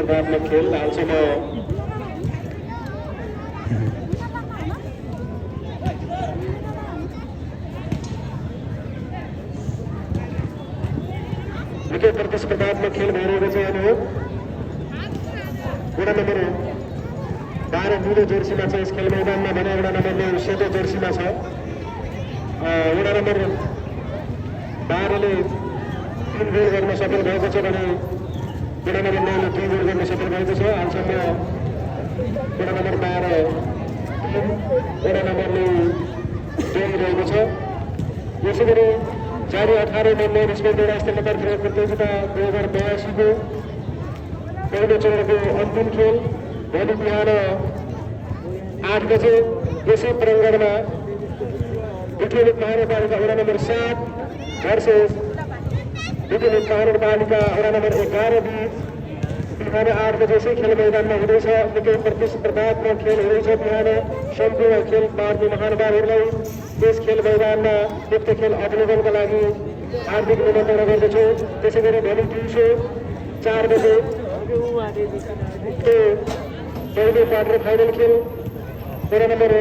प्रतिस्पर्धात्मक खेल हालसम्म निकै प्रतिस्पर्धात्मक खेल भइरहेको छ। अनि वडा नम्बर 12 नीलो जर्सीमा छ यस खेल मैदानमा भने वडा नम्बर 9 सेतो जर्सीमा छ। वडा नम्बर 12 ले 3 गोल गर्न सफल भएको छ भने वडा नम्बर 9 ले 2 गोल गर्न सफल भएको छ। हालसम्म वडा नम्बर 12 वडा नम्बर 9 जोडिरहेको छ। यसै गरी जारी 18 नम्बर स्पेन राष्ट्रिय अन्तर्राष्ट्रिय प्रतियोगिता 2082 को पहिलो चरणको अन्तिम खेल भोलि बिहान 8 बजे यसै प्राङ्गणमा विद्युत महानगरपालिका वडा नम्बर 7 भर्सेस विद्युत महानगरपालिका वडा नम्बर 11 बीच बिहान 8 बजे यसै खेल मैदानमा हुँदैछ। निकै प्रतिस्पर्धात्मक खेल हुँदैछ। बिहान सम्पूर्ण खेल पार्ने महानुभावहरूलाई यस खेल मैदानमा उक्त खेल अवलोकनका लागि हार्दिक निमन्त्रणा गर्दछु। त्यसै गरी भोलि दिउँसो 4 बजे पहिलो क्वार्टर फाइनल खेल वडा नम्बर